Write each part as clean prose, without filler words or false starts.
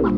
Hello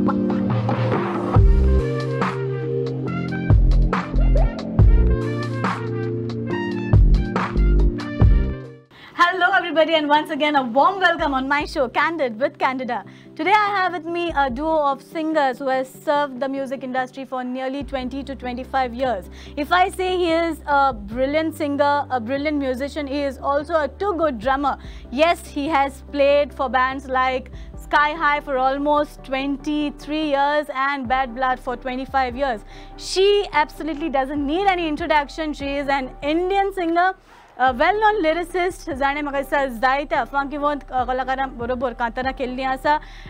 everybody, and once again a warm welcome on my show Candid with Candida. Today I have with me a duo of singers who has served the music industry for nearly 20 to 25 years. If I say he is a brilliant singer, a brilliant musician, he is also a too good drummer. Yes, he has played for bands like Sky High for almost 23 years and Bad Blood for 25 years. She absolutely doesn't need any introduction. She is an Indian singer, a well-known lyricist,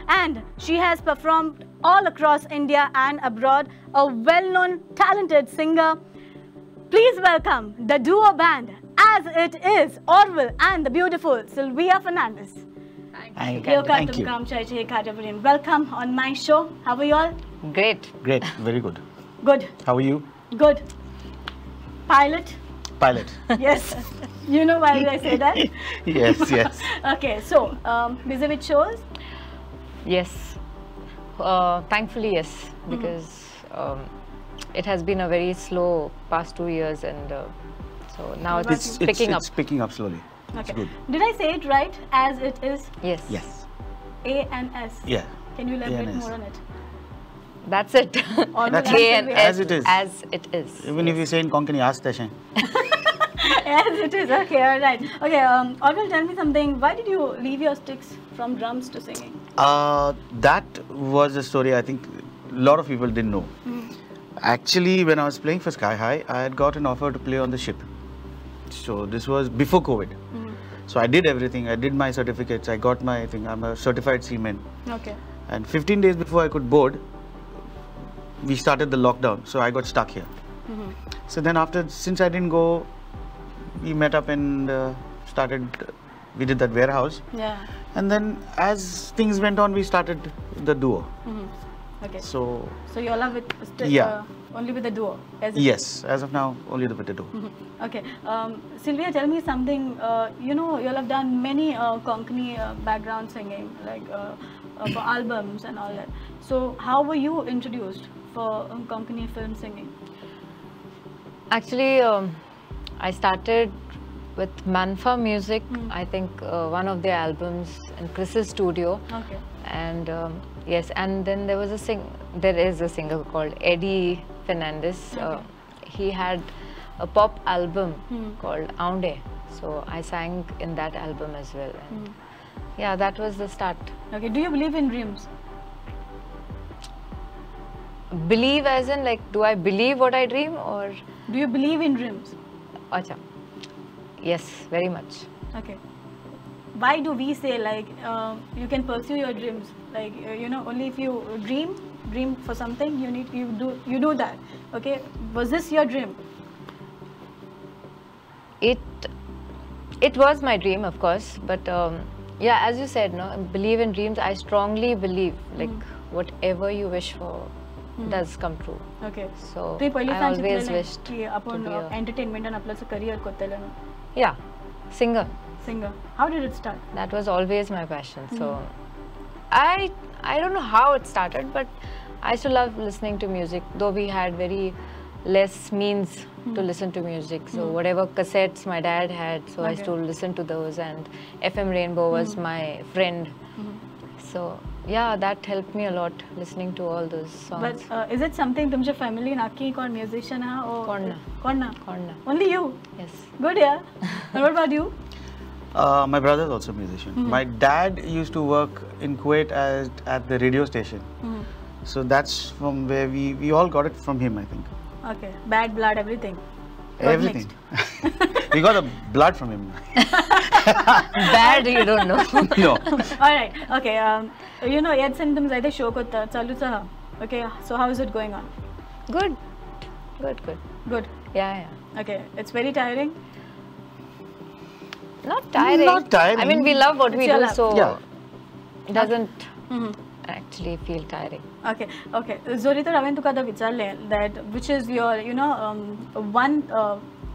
and she has performed all across India and abroad. A well-known, talented singer. Please welcome the duo band, as it is, Aurvile and the beautiful Silvia Fernandes. Thank you. Welcome on my show. How are you all? Great. Great, very good. Good. How are you? Good. Pilot? Pilot. Yes. You know why I say that? Yes, yes. Okay, so, busy with shows? Yes. Thankfully, yes. Because it has been a very slow past 2 years, and so now it's picking up. It's picking up slowly. Okay. It's good. Did I say it right? As it is? Yes. Yes. A and S. Yeah. Can you elaborate A&S. more on it? That's it. That's A it. and As S, it is. As it is. Even if you say in Konkani, ask Tashan. As it is. Okay, alright. Okay, Aurvile, tell me something. Why did you leave your sticks from drums to singing? That was a story I think a lot of people didn't know. Actually, when I was playing for Sky High, I had got an offer to play on the ship. So this was before COVID. So I did everything. I did my certificates. I got my thing. I'm a certified seaman. Okay. And 15 days before I could board, we started the lockdown. So I got stuck here. So then since I didn't go, we met up and we did that warehouse. Yeah. And then as things went on, we started the duo. Okay. So you all are with only with the duo? Yes, as of now, only with the duo. Okay. Silvia, tell me something. You know, you all have done many Konkani background singing, like for albums and all that. So how were you introduced for Konkani film singing? Actually, I started with Manfa Music, I think one of their albums in Chris's studio. Okay. And yes, and then there is a singer called Eddie Fernandes. Okay. He had a pop album called Aunde. So I sang in that album as well. And yeah, that was the start. Okay. Do you believe in dreams? Believe as in, like, do I believe what I dream, or? Do you believe in dreams? Acha. Yes, very much. Okay. Why do we say, like, you can pursue your dreams? Like, you know, only if you dream for something, you do that. Okay. Was this your dream? It was my dream, of course, but yeah, as you said, no, believe in dreams. I strongly believe, like, whatever you wish for does come true. Okay. So I always wished to be entertainment and apply career kottelanu. Yeah, singer. How did it start? That was always my passion. So I don't know how it started, but I used to love listening to music, though we had very less means to listen to music. So whatever cassettes my dad had, so I used to listen to those, and FM Rainbow was my friend. So yeah, that helped me a lot, listening to all those songs. But is it something tumse family naki kon musician hai or Konna? Only you? Yes. Good, yeah. And what about you? My brother is also a musician. My dad used to work in Kuwait at the radio station. So that's from where we all got it from him, I think. Okay. Bad Blood, everything. Everything. We got the blood from him. Bad, you don't know. No. Alright. Okay. You know, yet symptoms either show kota chalu cha. Okay. So how is it going on? Good. Yeah. Okay. It's very tiring. Not tiring. Not tiring. I mean, we love what we do, so yeah. it doesn't actually feel tiring. Okay. Zorita Raven tukada vicharle that which is your, you know, one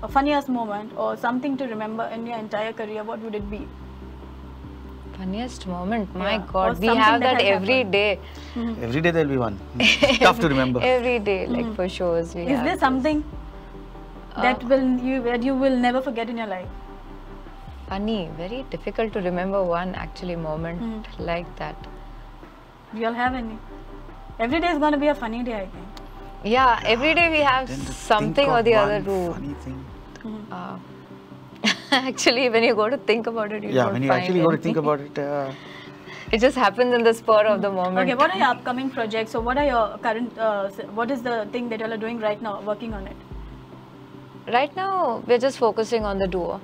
funniest moment or something to remember in your entire career, what would it be? Funniest moment? My Yeah. God, Or we something have that that has every happened. day. Every day there'll be one. Tough to remember. Every day, like for shows. We Is have there this. something that you will never forget in your life? Funny, very difficult to remember one actually moment like that. Do you all have any? Every day is going to be a funny day, I think. Yeah, every day we have Then to something think or of the one other to. funny thing. Actually, when you go to think about it, you Yeah, don't when you find actually go to think anything. about it, It just happens in the spur of the moment. Okay, what are your upcoming projects? So what are your current, what is the thing that you all are doing right now, working on it? Right now, we're just focusing on the duo.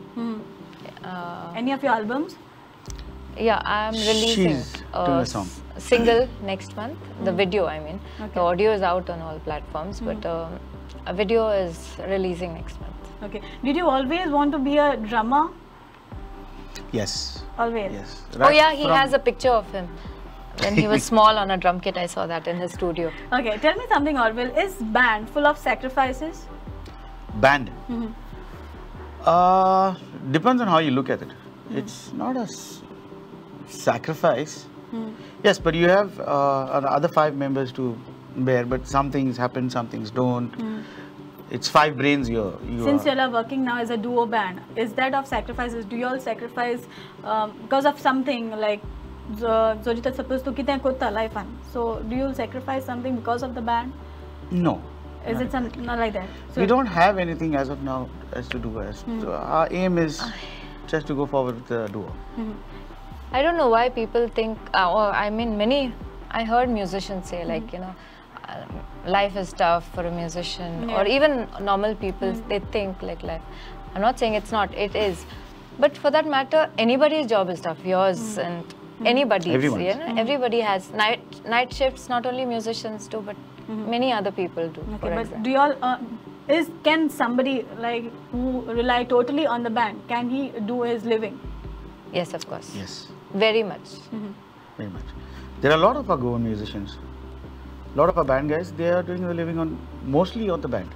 Any of your albums? Yeah, I'm releasing She's doing a song. single next month. The video, I mean. Okay. The audio is out on all platforms, but a video is releasing next month. Okay. Did you always want to be a drummer? yes. Always? Yes. Oh yeah, he has a picture of him. When he was small on a drum kit, I saw that in his studio. Okay, tell me something, Aurvile. Is band full of sacrifices? Band. Depends on how you look at it. It's not a sacrifice. Yes, but you have other 5 members to bear, but some things happen, some things don't. It's 5 brains you Since you all are working now as a duo band, is that of sacrifices? Do you all sacrifice because of something like Zojita supposed to kita kota life on? So do you sacrifice something because of the band? No. Is it something not like that? So We don't have anything as of now as to do as. So our aim is just to go forward with the duo. I don't know why people think, or I mean, I heard musicians say like, you know, life is tough for a musician, or even normal people, they think like life. I'm not saying it's not, it is. But for that matter, anybody's job is tough, yours and anybody's. Everyone's. You know? Everybody has night shifts, not only musicians do, but many other people do. for okay, but example. do you all can somebody like who rely totally on the band, can he do his living? Yes, of course. Yes, Very much. very much. There are a lot of our Goan musicians. A lot of our band guys, they are doing the living on mostly on the band.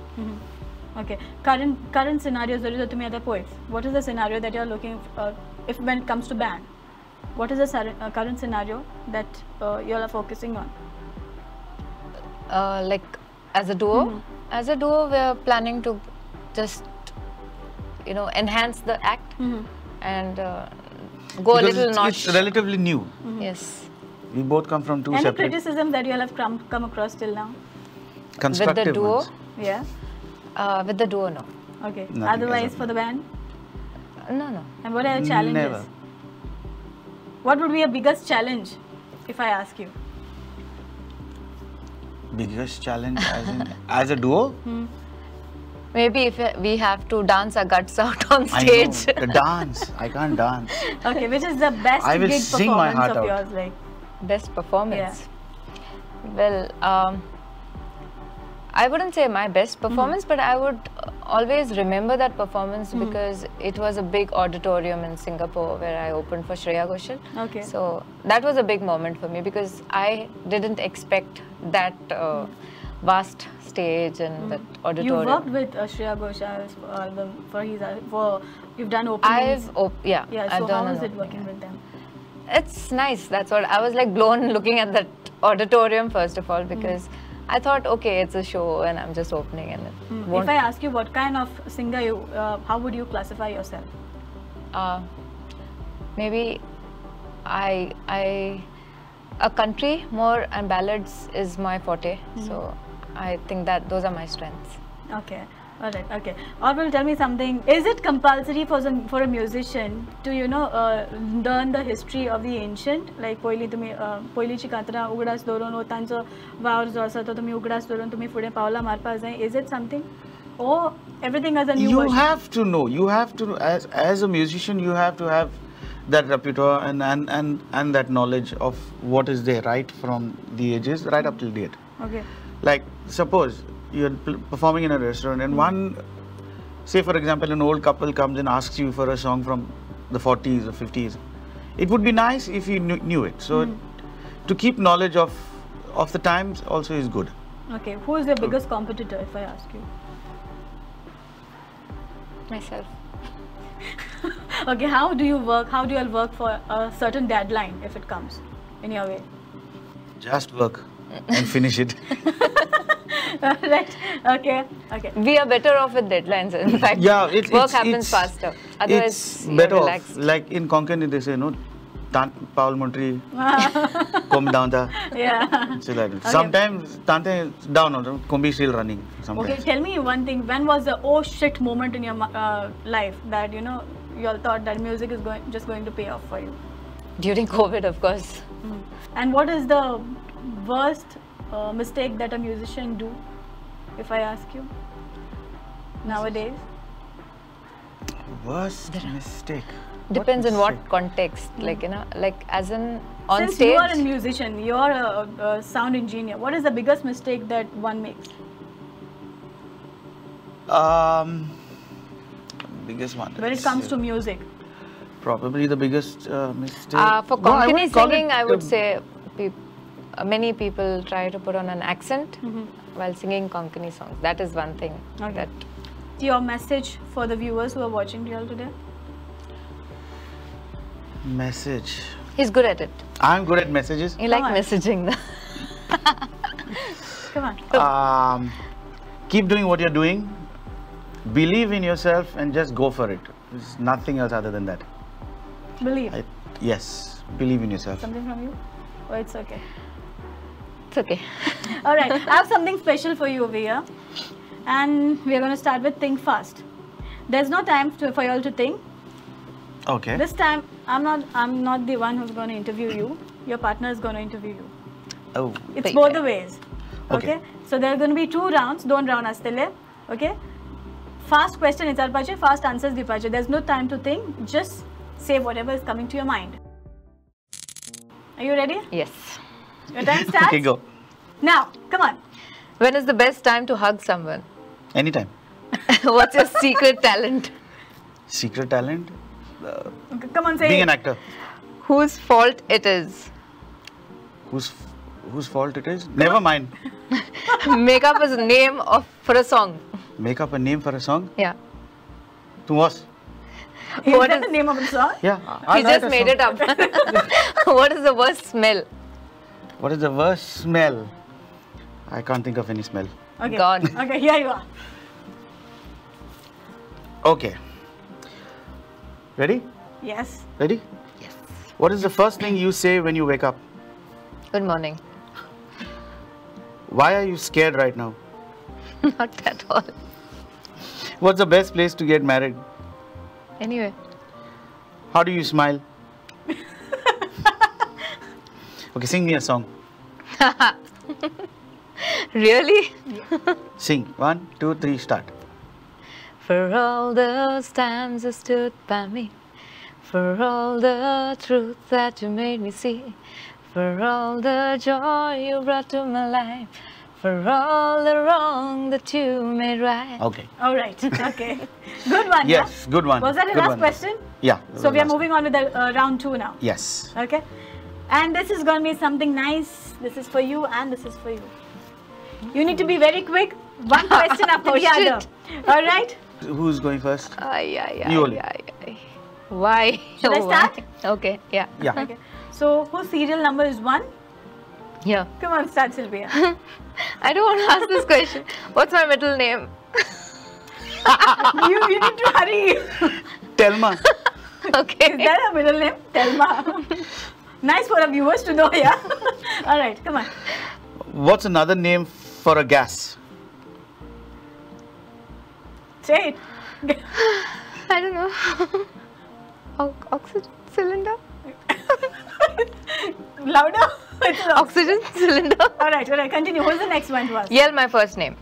Okay, current scenarios, there is to me other poets. What is the scenario that you are looking if when it comes to band? What is the current scenario that you all are focusing on? Like as a duo, we're planning to just, you know, enhance the act and go Because a little it's relatively new. Yes. We both come from 2 Any separate criticism that you all have come across till now? constructive With the duo? ones. Yeah. With the duo, no. Okay. Nothing as Otherwise, of for the band, No. and what are your challenges? Never. What would be your biggest challenge, if I ask you? Biggest challenge as a duo? Maybe if we have to dance our guts out on I stage. know, the dance. I can't dance. Okay, which is the best I will gig sing my performance heart of out. yours? Like, Best performance. Well, I wouldn't say my best performance, but I would always remember that performance because it was a big auditorium in Singapore where I opened for Shreya Ghoshal. Okay. So that was a big moment for me because I didn't expect that vast stage and that you auditorium. worked with Shreya Ghoshal's album for you've done openings. Yeah. Yeah. I've So done how an is it opening, working yeah. with them? It's nice. That's what I was like blown looking at that auditorium first of all because I thought, okay, it's a show and I'm just opening and it won't. If I ask you what kind of singer you, how would you classify yourself? Maybe a country more and ballads is my forte. So I think that those are my strengths. Okay. All right. Okay. Aurvile, tell me something. Is it compulsory for a musician to learn the history of the ancient? Like पयलींची कातरां उगडास दवरून वो तांचो वावर जो आसा तो तुमी उगडास दवरून तुमी फुडें पावलां मारपाक जाय. Is it something? Or everything as a new You version? have to know. You have to, as a musician, you have to have that repertoire and that knowledge of what is there right from the ages right up till date. Okay. Like suppose you're performing in a restaurant and one, say for example, an old couple comes and asks you for a song from the 40s or 50s. It would be nice if you knew it. So to keep knowledge of the times also is good. Okay. Who is your biggest competitor, if I ask you? Myself. Okay. How do you work? How do you all work for a certain deadline if it comes in your way? Just work. and finish it. Right. Okay. Okay. We are better off with deadlines. In fact, work happens faster. Otherwise, it's you're better relaxed. off. Like in Konkani, they say, no, Paul Montri, come down there. Yeah. So like, sometimes Tante down, Kombi still running. Sometimes. Okay, tell me one thing. When was the oh shit moment in your life that you all thought that music is just going to pay off for you? During COVID, of course. And what is the worst mistake that a musician do, if I ask you, nowadays? Worst mistake? Depends in what context, like, like as in on Since stage. you are a musician, you are a sound engineer, what is the biggest mistake that one makes? Biggest one. When it comes to music? Probably the biggest mistake. For Konkani singing, I would say many people try to put on an accent while singing Konkani songs. That is one thing. Okay. Your message for the viewers who are watching you all today? Message. He's good at it. I'm good at messages. You like messaging. Come on. Keep doing what you're doing. Believe in yourself and just go for it. There's nothing else other than that. Believe. Yes. Believe in yourself. Something from you? Oh, it's okay. It's okay. All right. I have something special for you over here. And we are going to start with think fast. There's no time for you all to think. Okay. This time, I'm not the one who's going to interview you. Your partner is going to interview you. Oh. It's both the ways. Okay. So there are going to be 2 rounds. Don't round astele. Okay. Fast question is arpache. Fast answers dipache. There's no time to think. Just say whatever is coming to your mind. Are you ready? Yes. Your time starts. Okay, go. Now, come on. When is the best time to hug someone? Anytime. What's your secret talent? Secret talent? Okay, come on, say Being it. an actor. Whose fault it is? Whose fault it is? Never mind. Make up a name for a song. Make up a name for a song? Yeah. To what? Is that the name of the song? Yeah. He just made it up. What is the worst smell? What is the worst smell? I can't think of any smell. Okay. God. Okay, here you are. Okay. Ready? Yes. Ready? Yes. What is the first thing you say when you wake up? Good morning. Why are you scared right now? Not at all. What's the best place to get married? Anyway. How do you smile? Okay, sing me a song. Really? Sing. 1, 2, 3, start. For all those times you stood by me, for all the truth that you made me see, for all the joy you brought to my life, for all the wrong that you made right. Okay. All right. Okay. Good one. Yes, good one. Was that your Good last one. question? Yeah. So we are moving on with the round 2 now. Yes. Okay. And this is going to be something nice. This is for you and this is for you. You need to be very quick. One question after the other. All right? Who's going first? You only. Why? Should I start? Why? Okay, yeah. Yeah. Okay. So whose serial number is 1? Yeah. Come on, start, Sylvia. I don't want to ask this question. What's my middle name? you need to hurry. Telma. Okay. Is that a middle name? Telma. Nice for our viewers to know, yeah? All right, come on. What's another name for a gas? Say it. I don't know. Oxygen cylinder? Louder. Oxygen cylinder? All right, continue. Who's the next one to us? Yell my first name.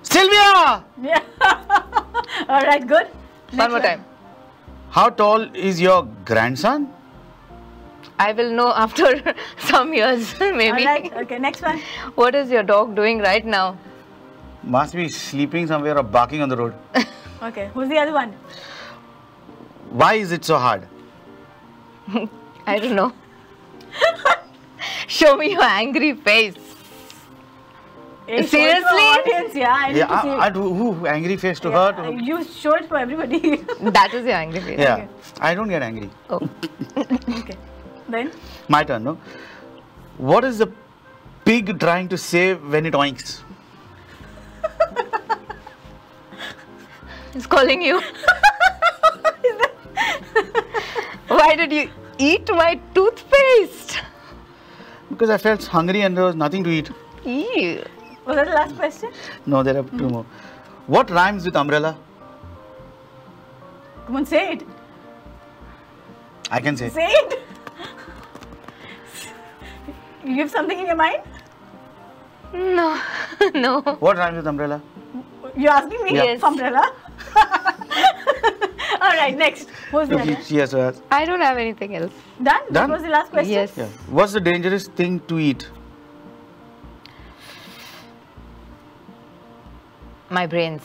Sylvia! Yeah. All right, good. One more time. How tall is your grandson? I will know after some years, maybe. All right, okay, next one. What is your dog doing right now? Must be sleeping somewhere or barking on the road. Okay, who's the other one? Why is it so hard? I don't know. Show me your angry face. It's Seriously? for audience, yeah. I need to see. Who angry face to Yeah, her? you show it for everybody. That is your angry face. Yeah, Okay. I don't get angry. Oh. Okay. Then? My turn, no? What is the pig trying to save when it oinks. It's calling you. Why did you eat my toothpaste? Because I felt hungry and there was nothing to eat. Ew. Was that the last question? No, there are two more. What rhymes with umbrella? Come on, say it. I can say. Say it. You have something in your mind? No. No. What rhymes with umbrella? You're asking me? Yeah. Yes. Umbrella. All right, next. Who's the Okay, other? she has to ask. I don't have anything else. Done? That Done? was the last question? Yes. Yeah. What's the dangerous thing to eat? My brains.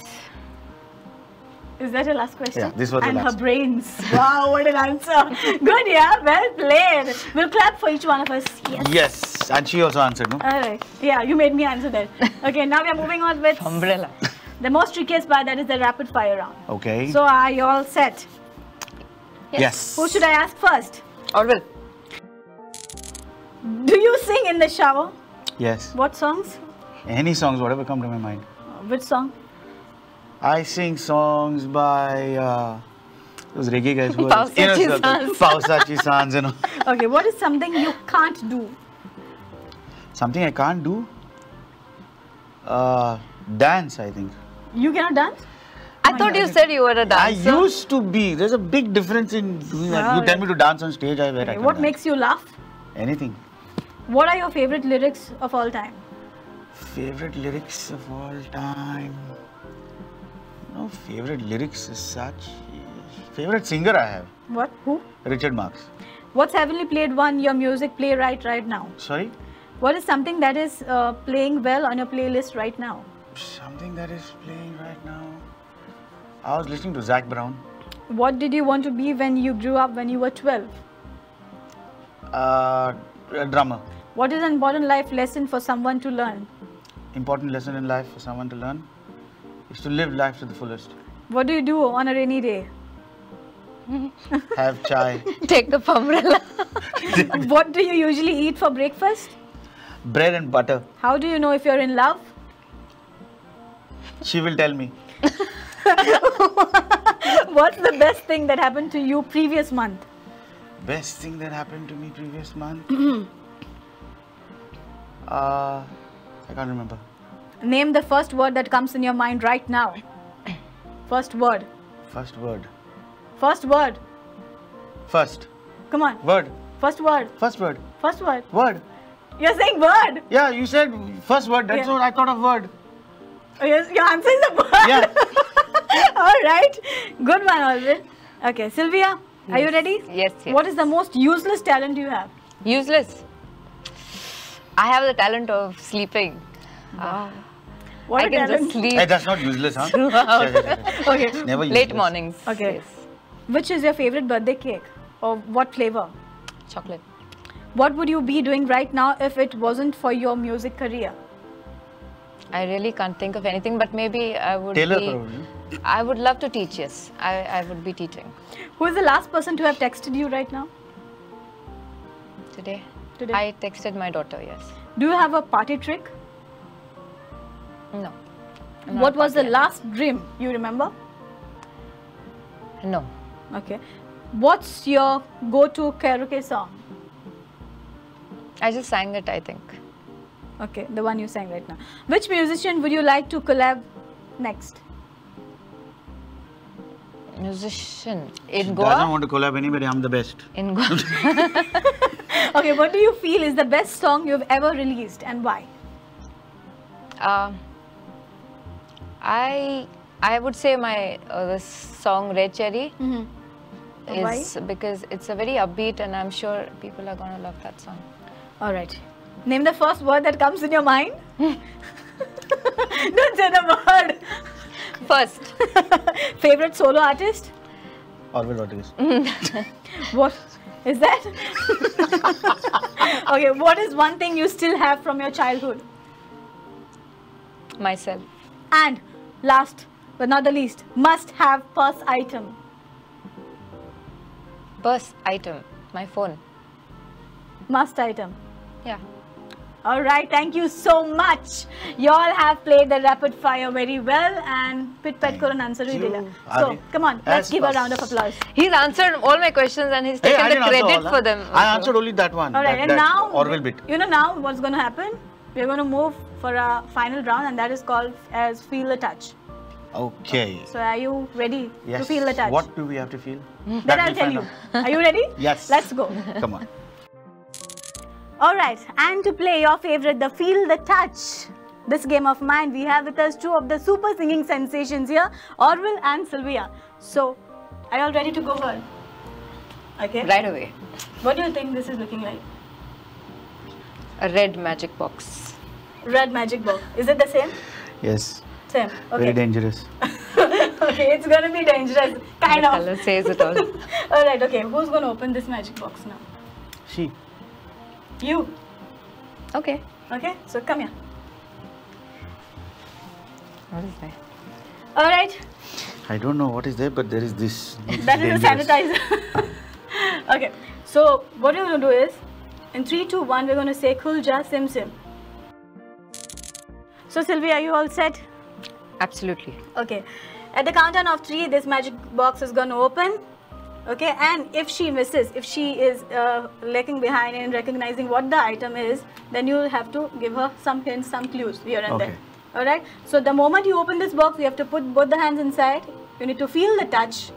Is that your last question? Yeah, this was the and last. her brains. Wow, what an answer. Good, yeah. Well played. We'll clap for each one of us. Yes. Yes. And she also answered, no? All right. Yeah, you made me answer that. Okay, now we are moving on with Umbrella. the most trickiest part, that is the rapid fire round. Okay. So are you all set? yes. Who should I ask first? Aurvile. Do you sing in the shower? Yes. What songs? Any songs, whatever come to my mind. Which song? I sing songs by those reggae guys who are Pausachi Sans. Pausachi Sans, you know. Okay, what is something you can't do? Something I can't do? Dance, I think. You cannot dance? I thought you said you were a dancer. I used to be. There's a big difference in doing that. Wow. You tell me to dance on stage, I wear. Okay, what makes you laugh? Anything. What are your favorite lyrics of all time? Favorite lyrics of all time? No favorite lyrics as such. Favorite singer I have? What? Who? Richard Marx. What's Heavenly Played One, your music playwright right now? Sorry? What is something that is playing well on your playlist right now? Something that is playing right now. I was listening to Zac Brown. What did you want to be when you grew up when you were 12? A drummer. What is an important life lesson for someone to learn? Important lesson in life for someone to learn is to live life to the fullest. What do you do on a rainy day? Have chai. Take the umbrella. What do you usually eat for breakfast? Bread and butter. How do you know if you're in love? She will tell me. What's the best thing that happened to you previous month? Best thing that happened to me previous month? I can't remember. Name the first word that comes in your mind right now. First word. First word. First word. First. Come on. Word. First word. First word. First word. Word. You're saying word. Yeah, you said first word. That's Yeah. what I thought of word. Oh, you're answering the word. Yeah. All right. Good one, Aurvile. Okay, Sylvia, are you ready? Yes, yes. What is the most useless talent you have? Useless. I have the talent of sleeping. Wow. What I a can talent. just sleep Hey, that's not useless, huh? throughout. Okay. Never useless. Late mornings. Okay. Yes. Which is your favorite birthday cake? Or what flavor? Chocolate. What would you be doing right now if it wasn't for your music career? I really can't think of anything, but maybe I would Taylor, be... probably. I would love to teach, yes. I would be teaching. Who is the last person to have texted you right now? Today? Today. I texted my daughter, yes. Do you have a party trick? No. I'm not What was the party last dream you remember? animal. No. Okay. What's your go-to karaoke song? I just sang it, I think. Okay, the one you sang right now. Which musician would you like to collab next? Musician. In Doesn't Goa? want to collab anybody. I'm the best. In Goa. Okay, what do you feel is the best song you've ever released and why? I would say my this song Red Cherry Why? is because it's a very upbeat and I'm sure people are gonna love that song. All right. Name the first word that comes in your mind. Don't say the word. First, Favorite solo artist? Aurvile Rodrigues. What is that? Okay, what is one thing you still have from your childhood? myself. And last but not the least, must have purse item. Purse item, my phone. Must item. Yeah. All right, thank you so much. You all have played the rapid fire very well and pit pet ko answer hi dila. So come on, let's give a round of applause. He's answered all my questions and he's taken the credit for them. I answered only that one. All right, and now Aurvile bit. You know now what's going to happen? We're going to move for a final round, and that is called as Feel the Touch. Okay. So are you ready Yes. to feel the touch? What do we have to feel? That I'll tell you. Are you ready? Yes. Let's go. Come on. Alright, and to play your favorite, the Feel the Touch, this game of mine, we have with us two of the super singing sensations here, Aurvile and Silvia. So, are you all ready to go for it? Okay. Right away. What do you think this is looking like? A red magic box. Red magic box. Is it the same? Yes. Same. Okay. Very dangerous. Okay, it's going to be dangerous. Kind The of. color says it all. Alright, okay. Who's going to open this magic box now? She. You. Okay. Okay, so come here. What is that? Alright. I don't know what is there, but there is this. That is a sanitizer. Okay, so what we're going to do is, in 3, 2, 1, we're going to say Khul Ja Sim Sim. So Silvia, are you all set? Absolutely. Okay. At the countdown of 3, this magic box is going to open. Okay, and if she misses, if she is lagging behind in recognizing what the item is, then you will have to give her some hints, some clues here and there. Alright, so the moment you open this box, you have to put both the hands inside. You need to feel the touch,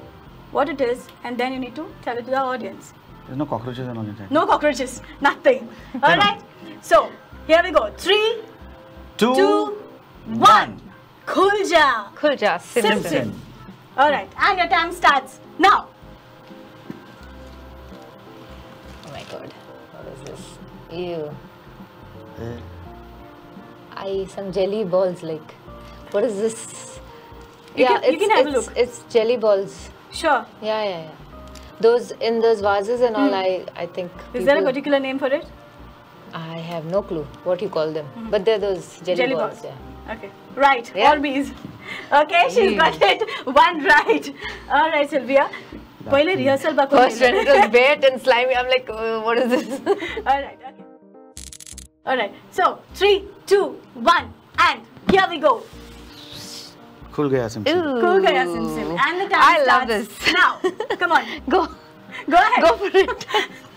what it is, and then you need to tell it to the audience. There's no cockroaches and all inside. No cockroaches, nothing. Alright, so here we go. 3, 2, 1. Khul Ja. Khul Ja Sim Sim. Alright, and your time starts now. Oh my god. What is this? Ew. Some jelly balls like. What is this? You can have a look. It's jelly balls. Sure. Yeah. Those in those vases and all. I think. Is there a particular name for it? I have no clue what you call them, but they're those jelly balls. Yeah. Okay. Right. Yeah. All bees. Okay, she's got it. One right. All right, Silvia. Pehle rehearsal ba koi First when it was wet and slimy, I'm like, what is this? All right. Okay. All right. So 3, 2, 1, and here we go. Khul Gaya Sim Sim. Khul Gaya Sim Sim. And the time I love starts this. now. Come on. Go ahead. Go for it.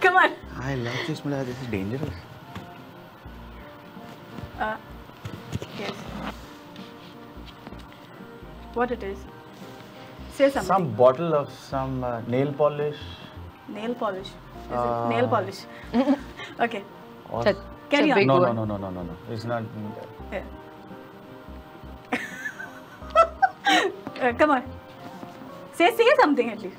Come on. I love this, but this is dangerous. Yes. What it is? Say something. Some bottle of some nail polish. Nail polish. Is it nail polish? Okay. Or Carry on. No. It's not. Yeah. Come on. Say something at least.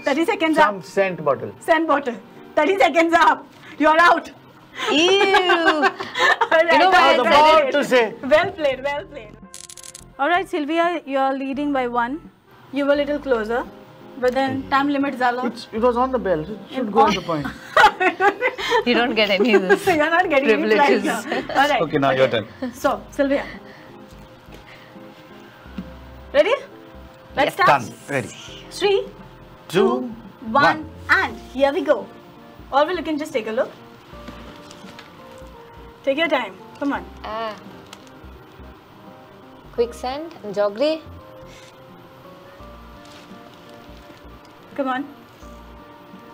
30 seconds up. Some scent bottle. Scent bottle. 30 seconds up. You're out. Ew. Right, You know what I was about to say. Well played, well played. Alright, Silvia, you're leading by 1. You were a little closer. But then time limit Zalo. It was on the bell. It should go on the point. You don't get any of this. You're not getting privileges. it right now. Alright. Okay, now your turn. So, Silvia. Ready? Let's start. Done. Ready. 3, 2, 1, and here we go. Aurvile, you can just take a look. Take your time. Come on. Quicksand and joggery. Come on.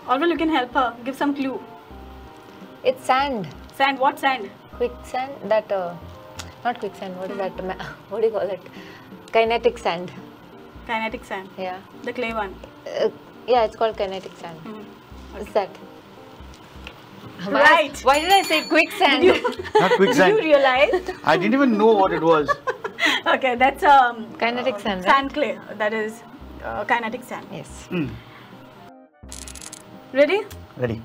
Aurvile, you can help her. Give some clue. It's sand. Sand. What sand? Quicksand. That not quicksand. What is that? What do you call it? Kinetic sand. Kinetic sand. Yeah. The clay one. Yeah, it's called kinetic sand. What's that? Right. Why did I say quicksand? Not quicksand. Did you realize? I didn't even know what it was. Okay, that's kinetic sand. Sand clay. That is kinetic sand. Yes. Ready? Ready.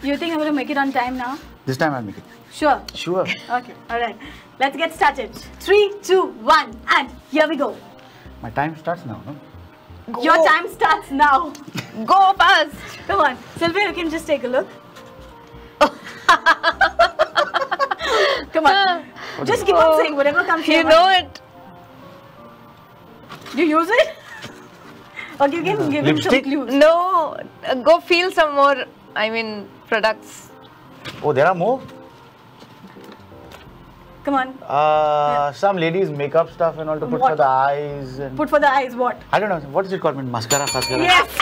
You think I'm going to make it on time now? This time I'll make it. Sure. Sure. Okay. All right. Let's get started. 3, 2, 1, and here we go. My time starts now, no? Your time starts now. Go fast. Come on. Silvia, you can just take a look. Come on. Just keep on saying whatever comes to your You know mind. it. You use it? Or you can give him some Lipstick? clues. No. Go feel some more, products. Oh, there are more? Come on. Some ladies' makeup stuff and all to put for the eyes. And Put for the eyes what? I don't know. What is it called? Mascara? Yes!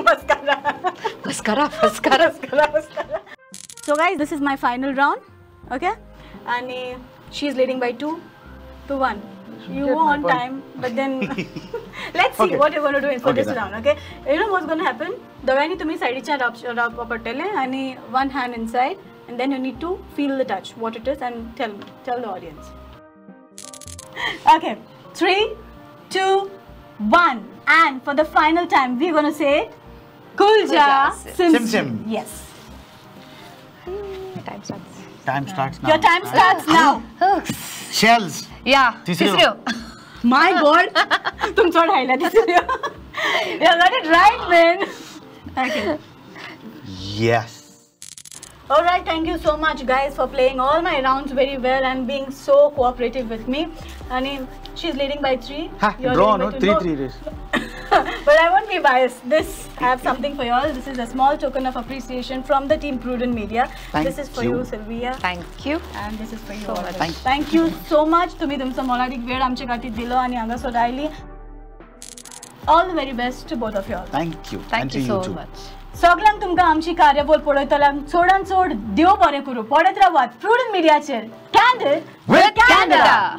Mascara. Mascara. So guys, this is my final round. Okay? And she's leading by 2-1. You were on time, but then let's see what you're going to do for this round, okay? You know what's going to happen? Dogani tumi side icha rub patele and one hand inside, and then you need to feel the touch, what it is, and tell the audience. Okay, 3, 2, 1, and for the final time, we're going to say Kulja Sim Sim. Yes. Time starts. Time starts now. Your time starts now. Shells. Yeah. Tisrio. My God. Tum thoda haila Tisrio. You got it right, man. Okay. Yes. Alright, thank you so much guys for playing all my rounds very well and being so cooperative with me. And she's leading by 3. Draw, no? 3-3 race. But I won't be biased. I have something for you all. This is a small token of appreciation from the team Prudent Media. This is for you, Sylvia. Thank you. And this is for you so all. much. Thank you so much. तुम्ही तुमचा मोलादिक वेळ आमच्यासाठी दिलो आणि हांगा सोडायली. All the very best to both of you all. Thank you. Thank you so much. सगळ्यांक तुमकां आमची कार्यबोल पळयतल्यांक चोडान चोड देव बरें करूं. पळयत रावात Prudent Mediaचेर Candid with Candida.